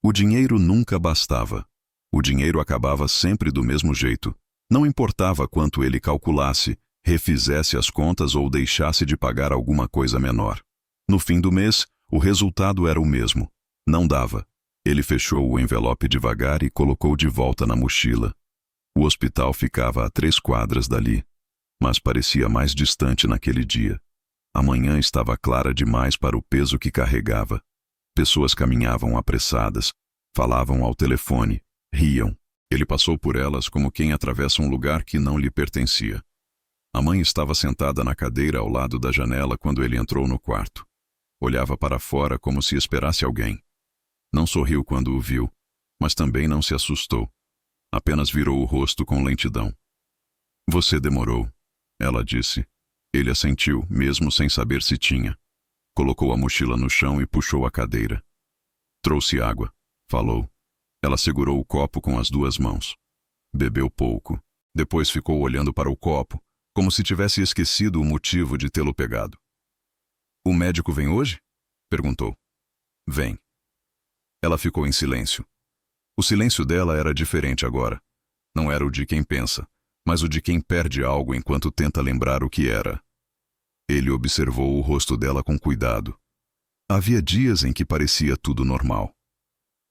O dinheiro nunca bastava. O dinheiro acabava sempre do mesmo jeito. Não importava quanto ele calculasse, refizesse as contas ou deixasse de pagar alguma coisa menor. No fim do mês, o resultado era o mesmo. Não dava. Ele fechou o envelope devagar e colocou de volta na mochila. O hospital ficava a 3 quadras dali, mas parecia mais distante naquele dia. A manhã estava clara demais para o peso que carregava. Pessoas caminhavam apressadas, falavam ao telefone, riam. Ele passou por elas como quem atravessa um lugar que não lhe pertencia. A mãe estava sentada na cadeira ao lado da janela quando ele entrou no quarto. Olhava para fora como se esperasse alguém. Não sorriu quando o viu, mas também não se assustou. Apenas virou o rosto com lentidão. "Você demorou", ela disse. Ele assentiu, mesmo sem saber se tinha. Colocou a mochila no chão e puxou a cadeira. "Trouxe água", falou. Ela segurou o copo com as 2 mãos. Bebeu pouco. Depois ficou olhando para o copo, como se tivesse esquecido o motivo de tê-lo pegado. "O médico vem hoje?" perguntou. "Vem." Ela ficou em silêncio. O silêncio dela era diferente agora. Não era o de quem pensa, mas o de quem perde algo enquanto tenta lembrar o que era. Ele observou o rosto dela com cuidado. Havia dias em que parecia tudo normal.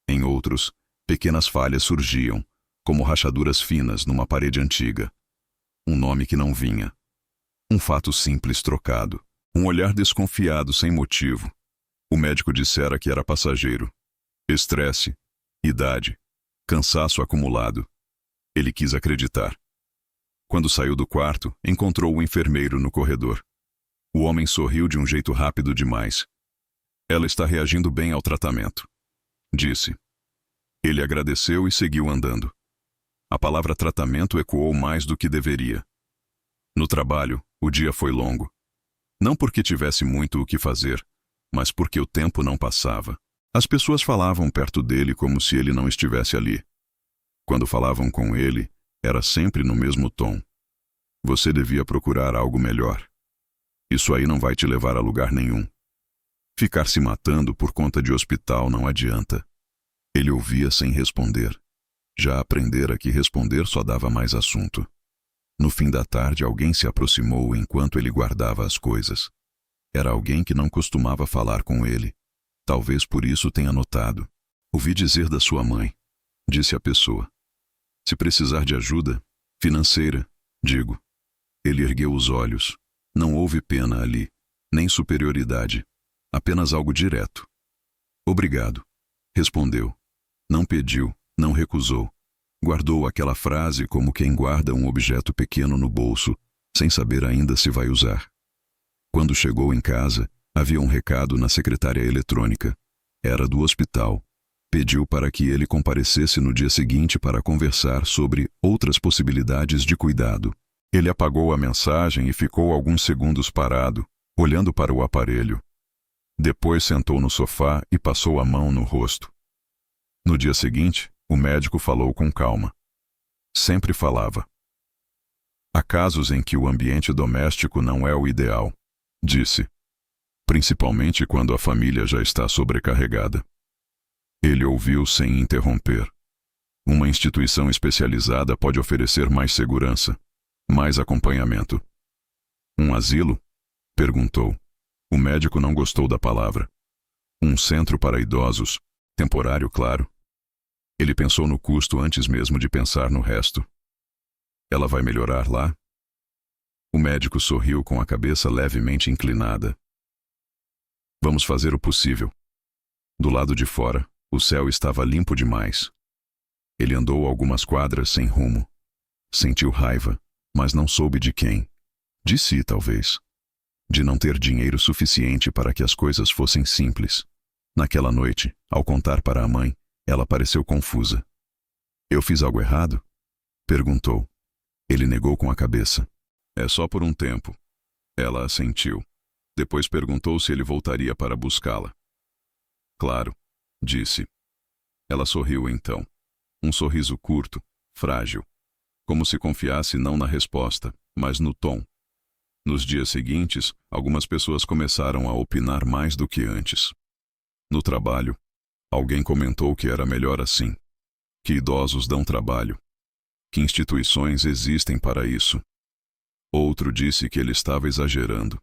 Em outros, pequenas falhas surgiam, como rachaduras finas numa parede antiga. Um nome que não vinha. Um fato simples trocado. Um olhar desconfiado sem motivo. O médico dissera que era passageiro. Estresse, idade, cansaço acumulado. Ele quis acreditar. Quando saiu do quarto, encontrou o enfermeiro no corredor. O homem sorriu de um jeito rápido demais. "Ela está reagindo bem ao tratamento", disse. Ele agradeceu e seguiu andando. A palavra tratamento ecoou mais do que deveria. No trabalho, o dia foi longo. Não porque tivesse muito o que fazer, mas porque o tempo não passava. As pessoas falavam perto dele como se ele não estivesse ali. Quando falavam com ele, era sempre no mesmo tom. "Você devia procurar algo melhor. Isso aí não vai te levar a lugar nenhum. Ficar se matando por conta de hospital não adianta." Ele ouvia sem responder. Já aprendera que responder só dava mais assunto. No fim da tarde, alguém se aproximou enquanto ele guardava as coisas. Era alguém que não costumava falar com ele. Talvez por isso tenha notado. "Ouvi dizer da sua mãe", disse a pessoa. "Se precisar de ajuda, financeira, digo." Ele ergueu os olhos. Não houve pena ali, nem superioridade. Apenas algo direto. "Obrigado", respondeu. Não pediu, não recusou. Guardou aquela frase como quem guarda um objeto pequeno no bolso, sem saber ainda se vai usar. Quando chegou em casa, havia um recado na secretária eletrônica. Era do hospital. Pediu para que ele comparecesse no dia seguinte para conversar sobre outras possibilidades de cuidado. Ele apagou a mensagem e ficou alguns segundos parado, olhando para o aparelho. Depois sentou no sofá e passou a mão no rosto. No dia seguinte, o médico falou com calma. Sempre falava. "Há casos em que o ambiente doméstico não é o ideal", disse. "Principalmente quando a família já está sobrecarregada." Ele ouviu sem interromper. Uma instituição especializada pode oferecer mais segurança, mais acompanhamento. "Um asilo?" perguntou. O médico não gostou da palavra. "Um centro para idosos, temporário, claro." Ele pensou no custo antes mesmo de pensar no resto. "Ela vai melhorar lá?" O médico sorriu com a cabeça levemente inclinada. "Vamos fazer o possível." Do lado de fora, o céu estava limpo demais. Ele andou algumas quadras sem rumo. Sentiu raiva, mas não soube de quem. De si, talvez. De não ter dinheiro suficiente para que as coisas fossem simples. Naquela noite, ao contar para a mãe, ela pareceu confusa. "Eu fiz algo errado?" perguntou. Ele negou com a cabeça. "É só por um tempo." Ela assentiu. Depois perguntou se ele voltaria para buscá-la. "Claro", disse. Ela sorriu então. Um sorriso curto, frágil. Como se confiasse não na resposta, mas no tom. Nos dias seguintes, algumas pessoas começaram a opinar mais do que antes. No trabalho, Alguém comentou que era melhor assim, que idosos dão trabalho, que instituições existem para isso. Outro disse que ele estava exagerando,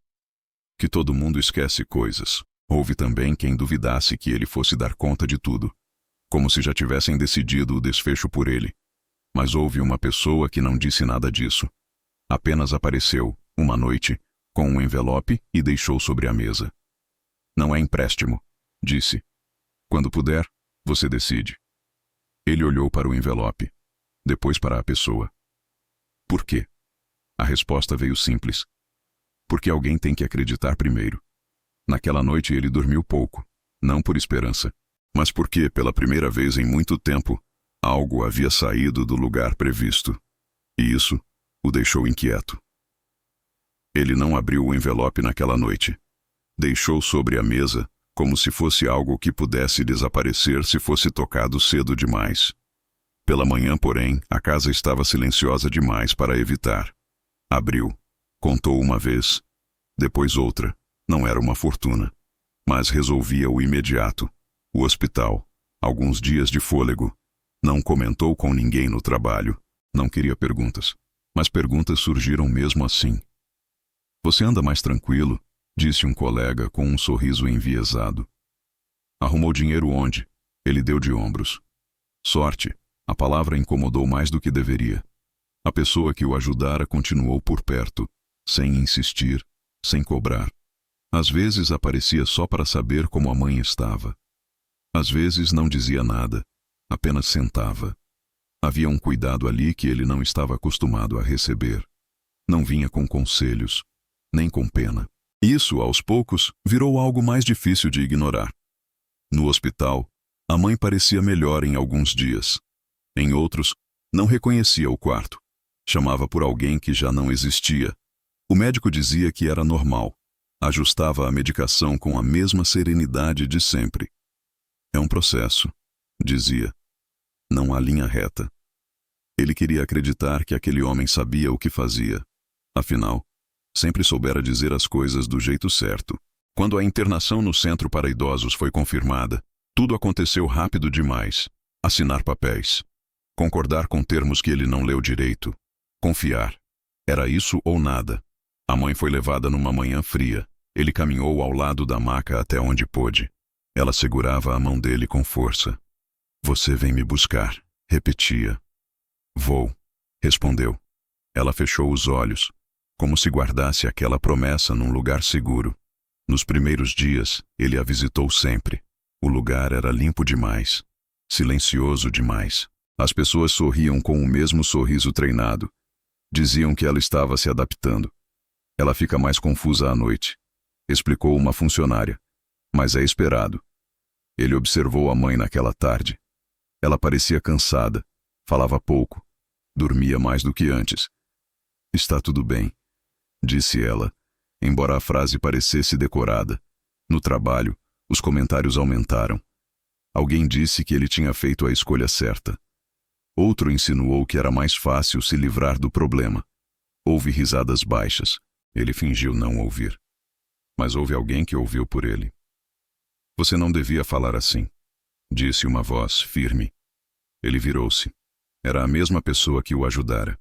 que todo mundo esquece coisas. Houve também quem duvidasse que ele fosse dar conta de tudo, como se já tivessem decidido o desfecho por ele. Mas houve uma pessoa que não disse nada disso. Apenas apareceu, uma noite, com um envelope e deixou sobre a mesa. Não é empréstimo, disse. Quando puder, você decide. Ele olhou para o envelope, depois para a pessoa. Por quê? A resposta veio simples. Porque alguém tem que acreditar primeiro. Naquela noite ele dormiu pouco, não por esperança, mas porque, pela primeira vez em muito tempo, algo havia saído do lugar previsto. E isso o deixou inquieto. Ele não abriu o envelope naquela noite. Deixou sobre a mesa, como se fosse algo que pudesse desaparecer se fosse tocado cedo demais. Pela manhã, porém, a casa estava silenciosa demais para evitar. Abriu. Contou uma vez. Depois outra. Não era uma fortuna. Mas resolvia o imediato. O hospital. Alguns dias de fôlego. Não comentou com ninguém no trabalho. Não queria perguntas. Mas perguntas surgiram mesmo assim. Você anda mais tranquilo? Disse um colega com um sorriso enviesado. Arrumou dinheiro onde? Ele deu de ombros. Sorte. A palavra incomodou mais do que deveria. A pessoa que o ajudara continuou por perto, sem insistir, sem cobrar. Às vezes aparecia só para saber como a mãe estava. Às vezes não dizia nada, apenas sentava. Havia um cuidado ali que ele não estava acostumado a receber. Não vinha com conselhos, nem com pena. Isso, aos poucos, virou algo mais difícil de ignorar. No hospital, a mãe parecia melhor em alguns dias. Em outros, não reconhecia o quarto. Chamava por alguém que já não existia. O médico dizia que era normal. Ajustava a medicação com a mesma serenidade de sempre. É um processo, dizia. Não há linha reta. Ele queria acreditar que aquele homem sabia o que fazia. Afinal, sempre soubera dizer as coisas do jeito certo. Quando a internação no centro para idosos foi confirmada, tudo aconteceu rápido demais. Assinar papéis. Concordar com termos que ele não leu direito. Confiar. Era isso ou nada. A mãe foi levada numa manhã fria. Ele caminhou ao lado da maca até onde pôde. Ela segurava a mão dele com força. Você vem me buscar, repetia. Vou, respondeu. Ela fechou os olhos, como se guardasse aquela promessa num lugar seguro. Nos primeiros dias, ele a visitou sempre. O lugar era limpo demais, silencioso demais. As pessoas sorriam com o mesmo sorriso treinado. Diziam que ela estava se adaptando. Ela fica mais confusa à noite, explicou uma funcionária. Mas é esperado. Ele observou a mãe naquela tarde. Ela parecia cansada, falava pouco, dormia mais do que antes. Está tudo bem, disse ela, embora a frase parecesse decorada. No trabalho, os comentários aumentaram. Alguém disse que ele tinha feito a escolha certa. Outro insinuou que era mais fácil se livrar do problema. Houve risadas baixas. Ele fingiu não ouvir. Mas houve alguém que ouviu por ele. Você não devia falar assim, disse uma voz firme. Ele virou-se. Era a mesma pessoa que o ajudara.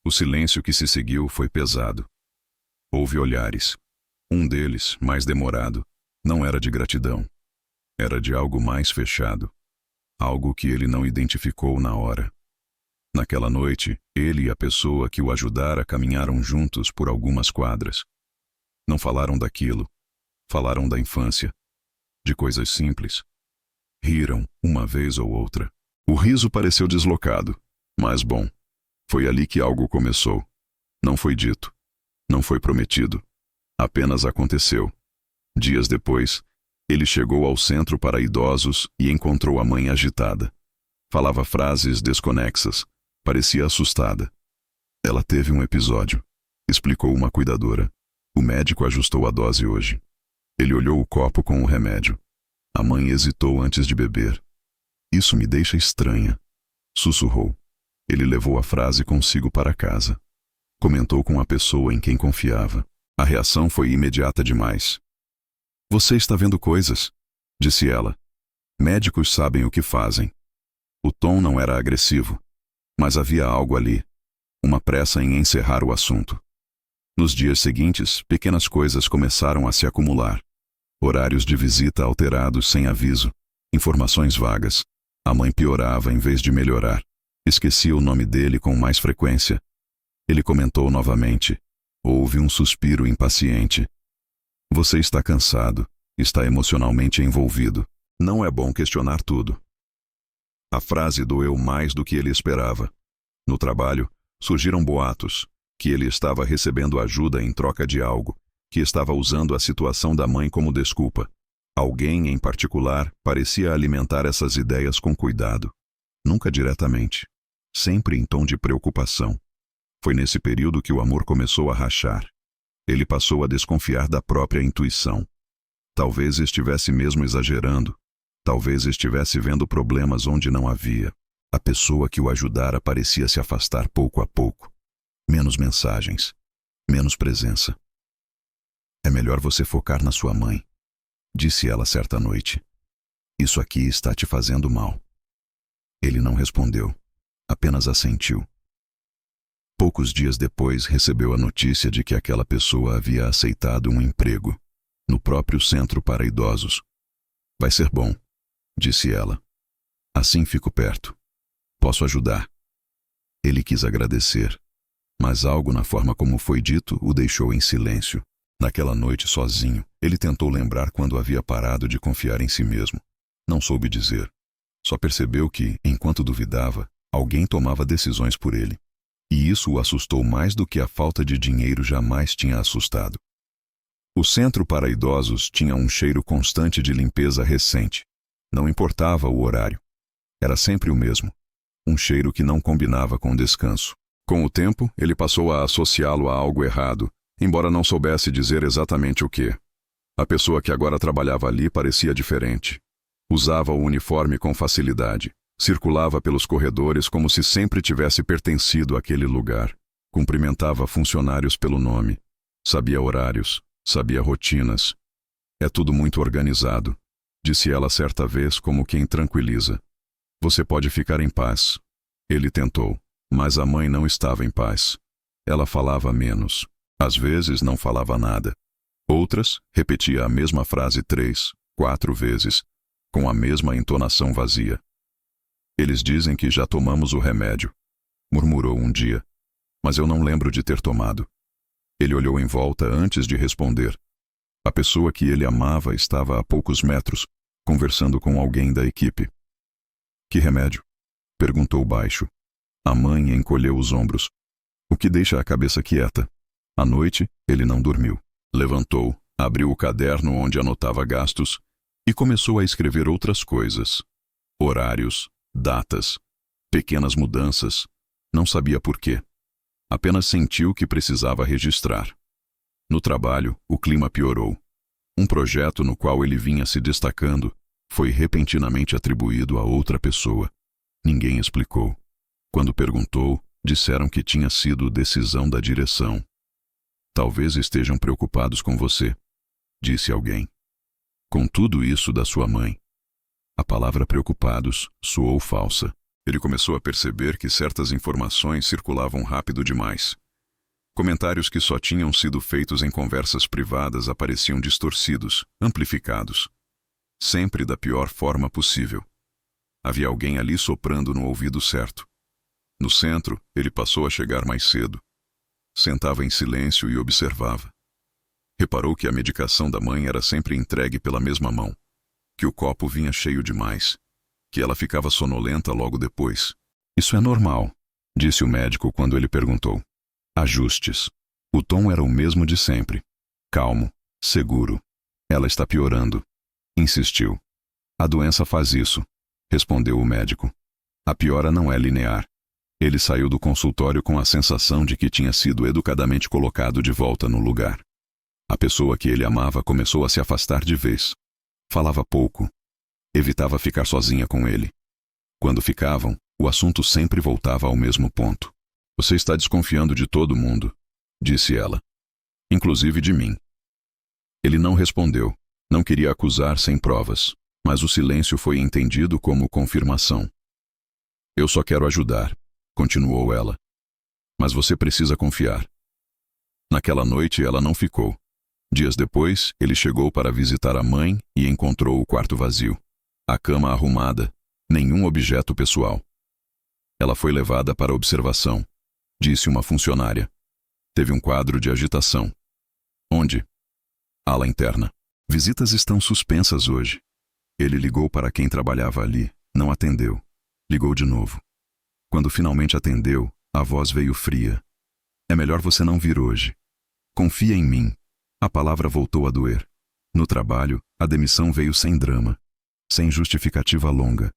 O silêncio que se seguiu foi pesado. Houve olhares. Um deles, mais demorado, não era de gratidão. Era de algo mais fechado. Algo que ele não identificou na hora. Naquela noite, ele e a pessoa que o ajudara caminharam juntos por algumas quadras. Não falaram daquilo. Falaram da infância. De coisas simples. Riram, uma vez ou outra. O riso pareceu deslocado, mas bom. Foi ali que algo começou. Não foi dito. Não foi prometido. Apenas aconteceu. Dias depois, ele chegou ao centro para idosos e encontrou a mãe agitada. Falava frases desconexas. Parecia assustada. Ela teve um episódio, explicou uma cuidadora. O médico ajustou a dose hoje. Ele olhou o copo com o remédio. A mãe hesitou antes de beber. Isso me deixa estranha, sussurrou. Ele levou a frase consigo para casa. Comentou com a pessoa em quem confiava. A reação foi imediata demais. Você está vendo coisas, disse ela. Médicos sabem o que fazem. O tom não era agressivo, mas havia algo ali, uma pressa em encerrar o assunto. Nos dias seguintes, pequenas coisas começaram a se acumular. Horários de visita alterados sem aviso, informações vagas. A mãe piorava em vez de melhorar. Esquecia o nome dele com mais frequência. Ele comentou novamente. Houve um suspiro impaciente. Você está cansado, está emocionalmente envolvido. Não é bom questionar tudo. A frase doeu mais do que ele esperava. No trabalho, surgiram boatos que ele estava recebendo ajuda em troca de algo, que estava usando a situação da mãe como desculpa. Alguém, em particular, parecia alimentar essas ideias com cuidado. Nunca diretamente, sempre em tom de preocupação. Foi nesse período que o amor começou a rachar. Ele passou a desconfiar da própria intuição. Talvez estivesse mesmo exagerando. Talvez estivesse vendo problemas onde não havia. A pessoa que o ajudara parecia se afastar pouco a pouco. Menos mensagens, menos presença. É melhor você focar na sua mãe, disse ela certa noite. Isso aqui está te fazendo mal. Ele não respondeu, apenas assentiu. Poucos dias depois recebeu a notícia de que aquela pessoa havia aceitado um emprego, no próprio centro para idosos. Vai ser bom, disse ela. Assim fico perto. Posso ajudar. Ele quis agradecer, mas algo na forma como foi dito o deixou em silêncio. Naquela noite sozinho, ele tentou lembrar quando havia parado de confiar em si mesmo. Não soube dizer. Só percebeu que, enquanto duvidava, alguém tomava decisões por ele. E isso o assustou mais do que a falta de dinheiro jamais tinha assustado. O centro para idosos tinha um cheiro constante de limpeza recente. Não importava o horário. Era sempre o mesmo. Um cheiro que não combinava com descanso. Com o tempo, ele passou a associá-lo a algo errado, embora não soubesse dizer exatamente o que. A pessoa que agora trabalhava ali parecia diferente. Usava o uniforme com facilidade. Circulava pelos corredores como se sempre tivesse pertencido àquele lugar. Cumprimentava funcionários pelo nome. Sabia horários, sabia rotinas. É tudo muito organizado, disse ela certa vez como quem tranquiliza. Você pode ficar em paz. Ele tentou, mas a mãe não estava em paz. Ela falava menos. Às vezes não falava nada. Outras, repetia a mesma frase 3, 4 vezes, com a mesma entonação vazia. Eles dizem que já tomamos o remédio, murmurou um dia, mas eu não lembro de ter tomado. Ele olhou em volta antes de responder. A pessoa que ele amava estava a poucos metros, conversando com alguém da equipe. Que remédio? Perguntou baixo. A mãe encolheu os ombros, o que deixa a cabeça quieta. À noite, ele não dormiu. Levantou, abriu o caderno onde anotava gastos e começou a escrever outras coisas. Horários, datas, pequenas mudanças. Não sabia por quê. Apenas sentiu que precisava registrar. No trabalho, o clima piorou. Um projeto no qual ele vinha se destacando foi repentinamente atribuído a outra pessoa. Ninguém explicou. Quando perguntou, disseram que tinha sido decisão da direção. Talvez estejam preocupados com você, disse alguém. Com tudo isso da sua mãe. A palavra preocupados soou falsa. Ele começou a perceber que certas informações circulavam rápido demais. Comentários que só tinham sido feitos em conversas privadas apareciam distorcidos, amplificados. Sempre da pior forma possível. Havia alguém ali soprando no ouvido certo. No centro, ele passou a chegar mais cedo. Sentava em silêncio e observava. Reparou que a medicação da mãe era sempre entregue pela mesma mão, que o copo vinha cheio demais, que ela ficava sonolenta logo depois. Isso é normal, disse o médico quando ele perguntou. Ajustes. O tom era o mesmo de sempre. Calmo, seguro. Ela está piorando. Insistiu. A doença faz isso, respondeu o médico. A piora não é linear. Ele saiu do consultório com a sensação de que tinha sido educadamente colocado de volta no lugar. A pessoa que ele amava começou a se afastar de vez. Falava pouco. Evitava ficar sozinha com ele. Quando ficavam, o assunto sempre voltava ao mesmo ponto. Você está desconfiando de todo mundo, disse ela. Inclusive de mim. Ele não respondeu. Não queria acusar sem provas. Mas o silêncio foi entendido como confirmação. Eu só quero ajudar, continuou ela. Mas você precisa confiar. Naquela noite ela não ficou. Dias depois, ele chegou para visitar a mãe e encontrou o quarto vazio. A cama arrumada, nenhum objeto pessoal. Ela foi levada para observação, disse uma funcionária. Teve um quadro de agitação. Onde? Ala interna. Visitas estão suspensas hoje. Ele ligou para quem trabalhava ali, não atendeu. Ligou de novo. Quando finalmente atendeu, a voz veio fria. É melhor você não vir hoje. Confia em mim. A palavra voltou a doer. No trabalho, a demissão veio sem drama, sem justificativa longa.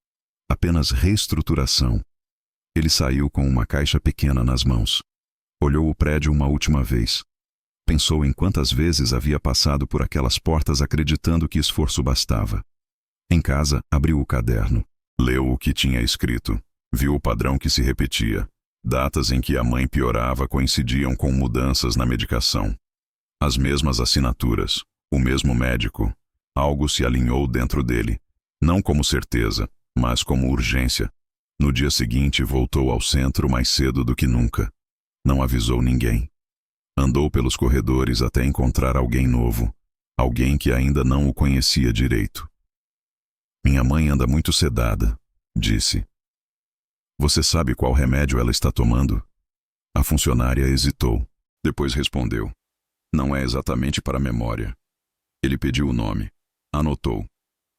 Apenas reestruturação. Ele saiu com uma caixa pequena nas mãos. Olhou o prédio uma última vez. Pensou em quantas vezes havia passado por aquelas portas acreditando que esforço bastava. Em casa, abriu o caderno. Leu o que tinha escrito. Viu o padrão que se repetia. Datas em que a mãe piorava coincidiam com mudanças na medicação. As mesmas assinaturas, o mesmo médico. Algo se alinhou dentro dele. Não como certeza, mas como urgência. No dia seguinte, voltou ao centro mais cedo do que nunca. Não avisou ninguém. Andou pelos corredores até encontrar alguém novo. Alguém que ainda não o conhecia direito. Minha mãe anda muito sedada, disse. Você sabe qual remédio ela está tomando? A funcionária hesitou. Depois respondeu. Não é exatamente para a memória. Ele pediu o nome. Anotou.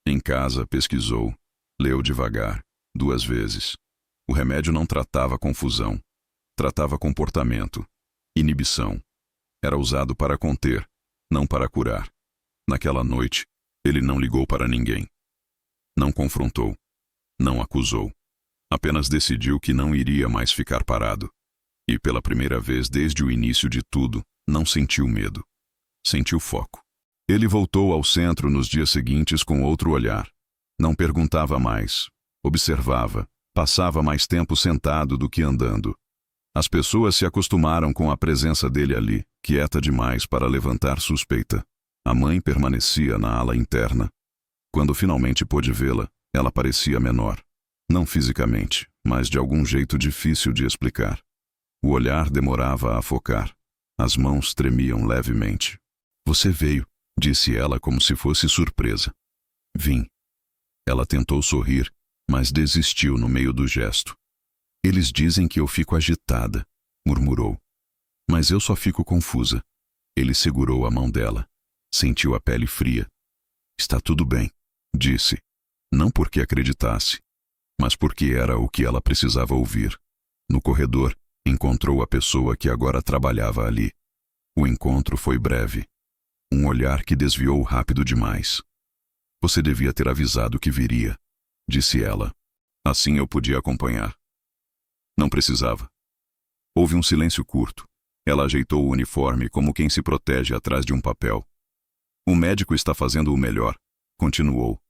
Em casa, pesquisou. Leu devagar. 2 vezes. O remédio não tratava confusão. Tratava comportamento. Inibição. Era usado para conter, não para curar. Naquela noite, ele não ligou para ninguém. Não confrontou. Não acusou. Apenas decidiu que não iria mais ficar parado. E pela primeira vez desde o início de tudo, não sentiu medo. Sentiu foco. Ele voltou ao centro nos dias seguintes com outro olhar. Não perguntava mais. Observava. Passava mais tempo sentado do que andando. As pessoas se acostumaram com a presença dele ali, quieta demais para levantar suspeita. A mãe permanecia na ala interna. Quando finalmente pôde vê-la, ela parecia menor. Não fisicamente, mas de algum jeito difícil de explicar. O olhar demorava a focar. As mãos tremiam levemente. Você veio, disse ela como se fosse surpresa. Vim. Ela tentou sorrir, mas desistiu no meio do gesto. Eles dizem que eu fico agitada, murmurou. Mas eu só fico confusa. Ele segurou a mão dela. Sentiu a pele fria. Está tudo bem, disse. Não porque acreditasse, mas porque era o que ela precisava ouvir. No corredor, encontrou a pessoa que agora trabalhava ali. O encontro foi breve. Um olhar que desviou rápido demais. Você devia ter avisado que viria, disse ela. Assim eu podia acompanhar. Não precisava. Houve um silêncio curto. Ela ajeitou o uniforme como quem se protege atrás de um papel. O médico está fazendo o melhor, continuou.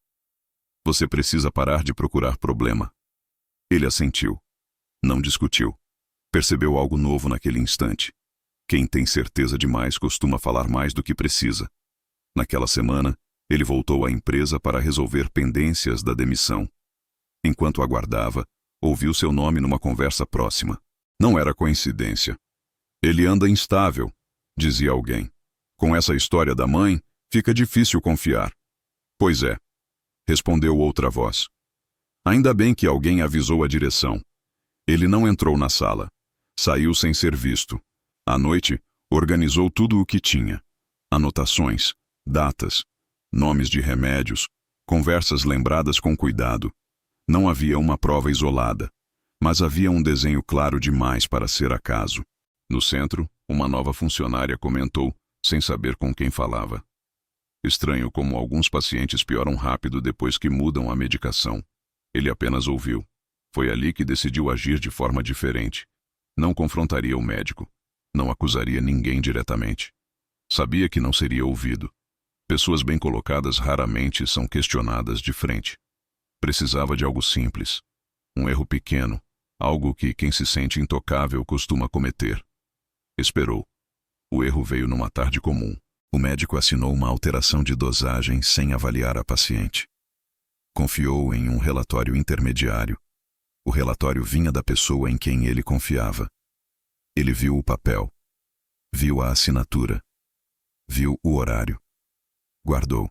Você precisa parar de procurar problema. Ele assentiu. Não discutiu. Percebeu algo novo naquele instante. Quem tem certeza demais costuma falar mais do que precisa. Naquela semana, ele voltou à empresa para resolver pendências da demissão. Enquanto aguardava, ouviu seu nome numa conversa próxima. Não era coincidência. Ele anda instável, dizia alguém. Com essa história da mãe, fica difícil confiar. Pois é, respondeu outra voz. Ainda bem que alguém avisou a direção. Ele não entrou na sala. Saiu sem ser visto. À noite, organizou tudo o que tinha. Anotações, datas, nomes de remédios, conversas lembradas com cuidado. Não havia uma prova isolada, mas havia um desenho claro demais para ser acaso. No centro, uma nova funcionária comentou, sem saber com quem falava. Estranho como alguns pacientes pioram rápido depois que mudam a medicação. Ele apenas ouviu. Foi ali que decidiu agir de forma diferente. Não confrontaria o médico. Não acusaria ninguém diretamente. Sabia que não seria ouvido. Pessoas bem colocadas raramente são questionadas de frente. Precisava de algo simples. Um erro pequeno. Algo que quem se sente intocável costuma cometer. Esperou. O erro veio numa tarde comum. O médico assinou uma alteração de dosagem sem avaliar a paciente. Confiou em um relatório intermediário. O relatório vinha da pessoa em quem ele confiava. Ele viu o papel. Viu a assinatura. Viu o horário. Guardou.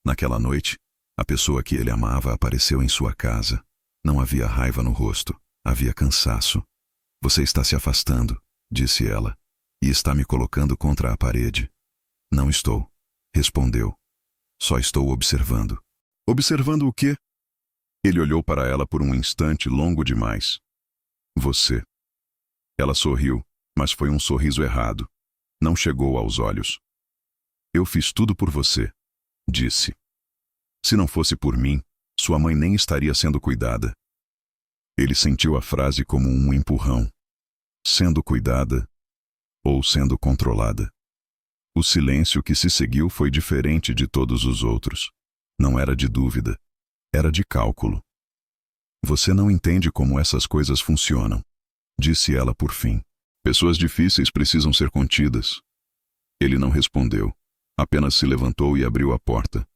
Naquela noite, a pessoa que ele amava apareceu em sua casa. Não havia raiva no rosto. Havia cansaço. Você está se afastando, disse ela, e está me colocando contra a parede. Não estou, respondeu. Só estou observando. Observando o quê? Ele olhou para ela por um instante longo demais. Você. Ela sorriu, mas foi um sorriso errado. Não chegou aos olhos. Eu fiz tudo por você, disse. Se não fosse por mim, sua mãe nem estaria sendo cuidada. Ele sentiu a frase como um empurrão. Sendo cuidada ou sendo controlada. O silêncio que se seguiu foi diferente de todos os outros. Não era de dúvida. Era de cálculo. Você não entende como essas coisas funcionam, disse ela por fim. Pessoas difíceis precisam ser contidas. Ele não respondeu. Apenas se levantou e abriu a porta.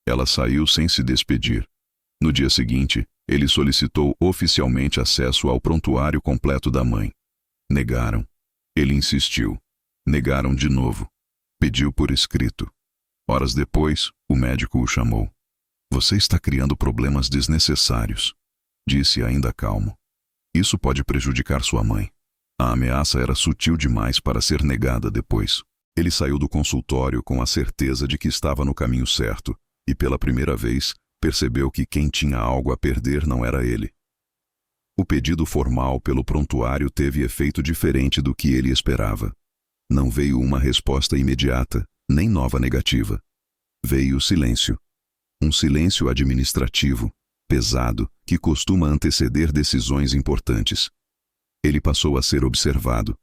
Ela saiu sem se despedir. No dia seguinte, ele solicitou oficialmente acesso ao prontuário completo da mãe. Negaram. Ele insistiu. Negaram de novo. Pediu por escrito. Horas depois, o médico o chamou. Você está criando problemas desnecessários, disse ainda calmo. Isso pode prejudicar sua mãe. A ameaça era sutil demais para ser negada depois. Ele saiu do consultório com a certeza de que estava no caminho certo, e pela primeira vez, percebeu que quem tinha algo a perder não era ele. O pedido formal pelo prontuário teve efeito diferente do que ele esperava. Não veio uma resposta imediata, nem nova negativa. Veio o silêncio. Um silêncio administrativo, pesado, que costuma anteceder decisões importantes. Ele passou a ser observado.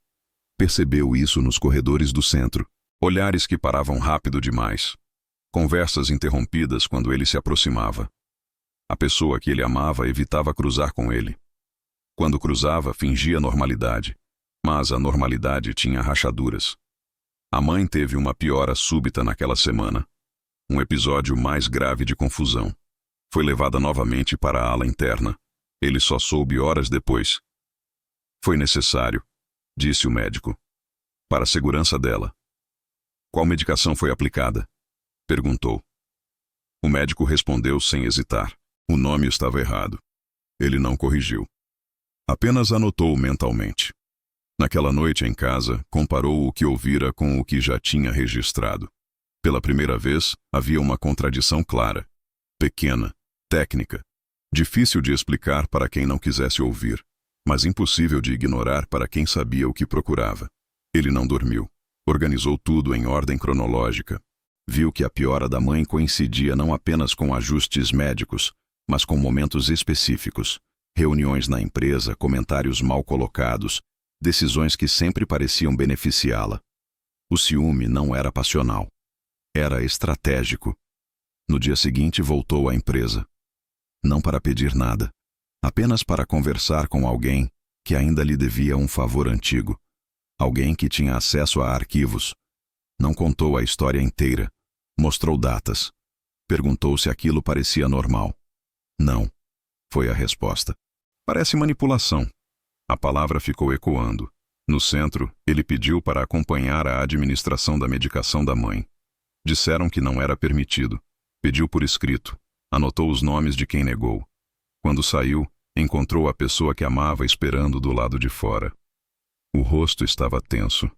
Percebeu isso nos corredores do centro. Olhares que paravam rápido demais. Conversas interrompidas quando ele se aproximava. A pessoa que ele amava evitava cruzar com ele. Quando cruzava, fingia normalidade. Mas a normalidade tinha rachaduras. A mãe teve uma piora súbita naquela semana. Um episódio mais grave de confusão. Foi levada novamente para a ala interna. Ele só soube horas depois. Foi necessário, disse o médico, para a segurança dela. Qual medicação foi aplicada? Perguntou. O médico respondeu sem hesitar. O nome estava errado. Ele não corrigiu. Apenas anotou mentalmente. Naquela noite em casa, comparou o que ouvira com o que já tinha registrado. Pela primeira vez, havia uma contradição clara. Pequena, técnica. Difícil de explicar para quem não quisesse ouvir, mas impossível de ignorar para quem sabia o que procurava. Ele não dormiu. Organizou tudo em ordem cronológica. Viu que a piora da mãe coincidia não apenas com ajustes médicos, mas com momentos específicos. Reuniões na empresa, comentários mal colocados, decisões que sempre pareciam beneficiá-la. O ciúme não era passional. Era estratégico. No dia seguinte voltou à empresa. Não para pedir nada, apenas para conversar com alguém que ainda lhe devia um favor antigo. Alguém que tinha acesso a arquivos. Não contou a história inteira. Mostrou datas. Perguntou se aquilo parecia normal. Não, foi a resposta. Parece manipulação. A palavra ficou ecoando. No centro, ele pediu para acompanhar a administração da medicação da mãe. Disseram que não era permitido. Pediu por escrito. Anotou os nomes de quem negou. Quando saiu, encontrou a pessoa que amava esperando do lado de fora. O rosto estava tenso.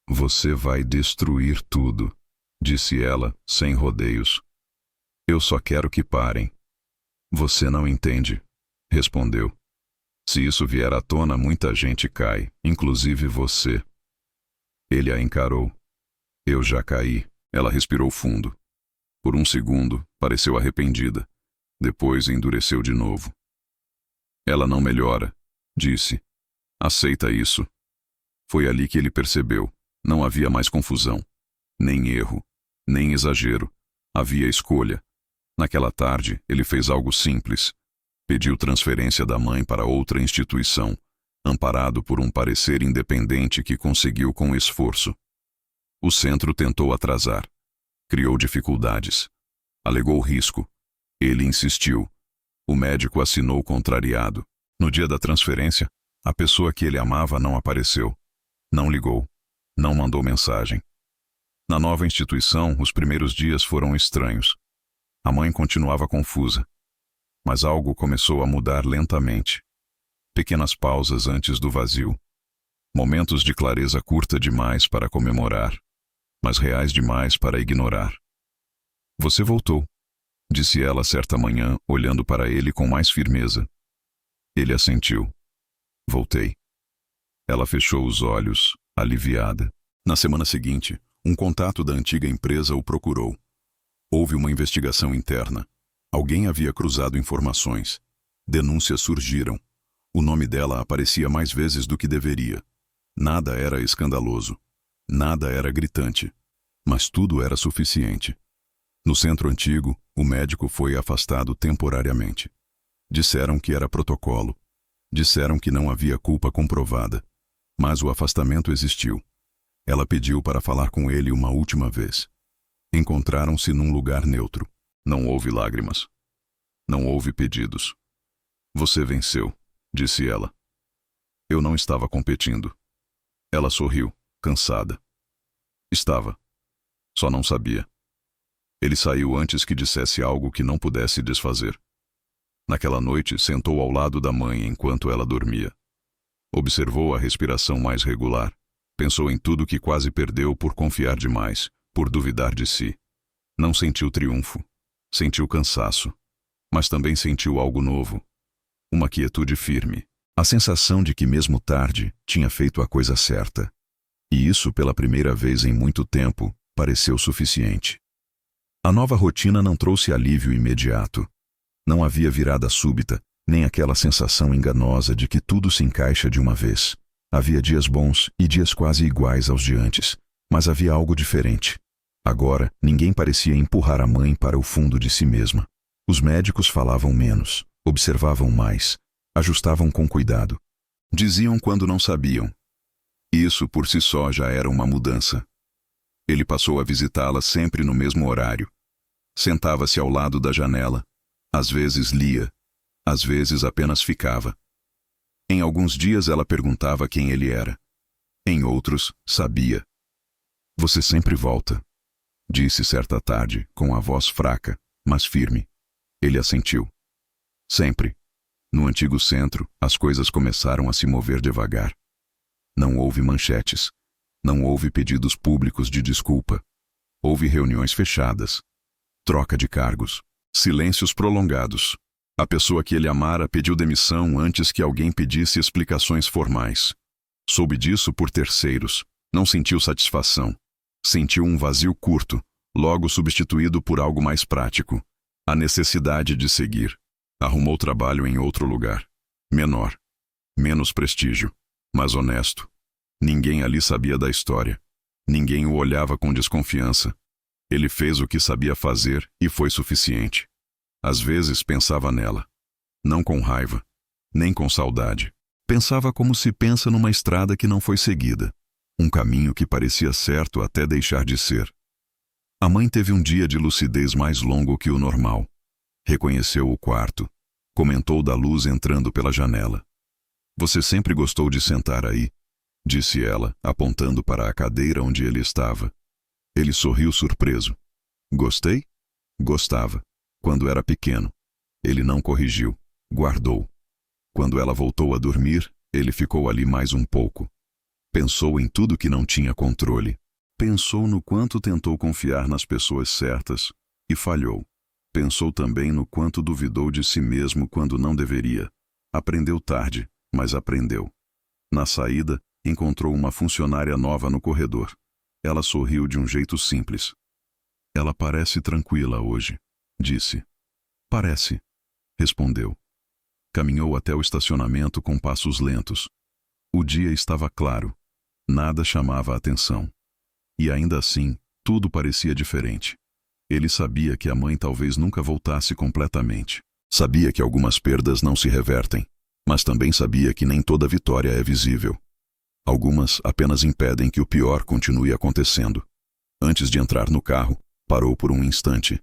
Você vai destruir tudo, disse ela, sem rodeios. Eu só quero que parem. Você não entende, respondeu. Se isso vier à tona, muita gente cai, inclusive você. Ele a encarou. Eu já caí. Ela respirou fundo. Por um segundo, pareceu arrependida. Depois endureceu de novo. Ela não melhora, disse. Aceita isso. Foi ali que ele percebeu. Não havia mais confusão. Nem erro. Nem exagero. Havia escolha. Naquela tarde, ele fez algo simples. Pediu transferência da mãe para outra instituição, amparado por um parecer independente que conseguiu com esforço. O centro tentou atrasar. Criou dificuldades. Alegou risco. Ele insistiu. O médico assinou contrariado. No dia da transferência, a pessoa que ele amava não apareceu. Não ligou. Não mandou mensagem. Na nova instituição, os primeiros dias foram estranhos. A mãe continuava confusa. Mas algo começou a mudar lentamente. Pequenas pausas antes do vazio. Momentos de clareza curta demais para comemorar, mas reais demais para ignorar. Você voltou, disse ela certa manhã, olhando para ele com mais firmeza. Ele assentiu. Voltei. Ela fechou os olhos, aliviada. Na semana seguinte, um contato da antiga empresa o procurou. Houve uma investigação interna. Alguém havia cruzado informações. Denúncias surgiram. O nome dela aparecia mais vezes do que deveria. Nada era escandaloso. Nada era gritante. Mas tudo era suficiente. No centro antigo, o médico foi afastado temporariamente. Disseram que era protocolo. Disseram que não havia culpa comprovada. Mas o afastamento existiu. Ela pediu para falar com ele uma última vez. Encontraram-se num lugar neutro. Não houve lágrimas. Não houve pedidos. Você venceu, disse ela. Eu não estava competindo. Ela sorriu, cansada. Estava. Só não sabia. Ele saiu antes que dissesse algo que não pudesse desfazer. Naquela noite, sentou ao lado da mãe enquanto ela dormia. Observou a respiração mais regular. Pensou em tudo que quase perdeu por confiar demais, por duvidar de si. Não sentiu triunfo. Sentiu cansaço. Mas também sentiu algo novo. Uma quietude firme. A sensação de que mesmo tarde tinha feito a coisa certa. E isso, pela primeira vez em muito tempo, pareceu suficiente. A nova rotina não trouxe alívio imediato. Não havia virada súbita, nem aquela sensação enganosa de que tudo se encaixa de uma vez. Havia dias bons e dias quase iguais aos de antes, mas havia algo diferente. Agora, ninguém parecia empurrar a mãe para o fundo de si mesma. Os médicos falavam menos, observavam mais, ajustavam com cuidado. Diziam quando não sabiam. Isso por si só já era uma mudança. Ele passou a visitá-la sempre no mesmo horário. Sentava-se ao lado da janela. Às vezes lia. Às vezes apenas ficava. Em alguns dias ela perguntava quem ele era. Em outros, sabia. Você sempre volta, disse certa tarde, com a voz fraca, mas firme. Ele assentiu. Sempre. No antigo centro, as coisas começaram a se mover devagar. Não houve manchetes. Não houve pedidos públicos de desculpa. Houve reuniões fechadas. Troca de cargos. Silêncios prolongados. A pessoa que ele amara pediu demissão antes que alguém pedisse explicações formais. Soube disso por terceiros. Não sentiu satisfação. Sentiu um vazio curto, logo substituído por algo mais prático. A necessidade de seguir. Arrumou trabalho em outro lugar. Menor. Menos prestígio. Mas honesto. Ninguém ali sabia da história. Ninguém o olhava com desconfiança. Ele fez o que sabia fazer e foi suficiente. Às vezes pensava nela. Não com raiva. Nem com saudade. Pensava como se pensa numa estrada que não foi seguida. Um caminho que parecia certo até deixar de ser. A mãe teve um dia de lucidez mais longo que o normal. Reconheceu o quarto. Comentou da luz entrando pela janela. Você sempre gostou de sentar aí, disse ela, apontando para a cadeira onde ele estava. Ele sorriu surpreso. Gostei? Gostava. Quando era pequeno. Ele não corrigiu. Guardou. Quando ela voltou a dormir, ele ficou ali mais um pouco. Pensou em tudo que não tinha controle. Pensou no quanto tentou confiar nas pessoas certas e falhou. Pensou também no quanto duvidou de si mesmo quando não deveria. Aprendeu tarde, mas aprendeu. Na saída, encontrou uma funcionária nova no corredor. Ela sorriu de um jeito simples. Ela parece tranquila hoje, disse. Parece, respondeu. Caminhou até o estacionamento com passos lentos. O dia estava claro. Nada chamava a atenção. E ainda assim, tudo parecia diferente. Ele sabia que a mãe talvez nunca voltasse completamente. Sabia que algumas perdas não se revertem, mas também sabia que nem toda vitória é visível. Algumas apenas impedem que o pior continue acontecendo. Antes de entrar no carro, parou por um instante.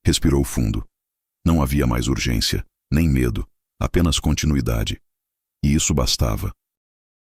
Respirou fundo. Não havia mais urgência, nem medo, apenas continuidade. E isso bastava.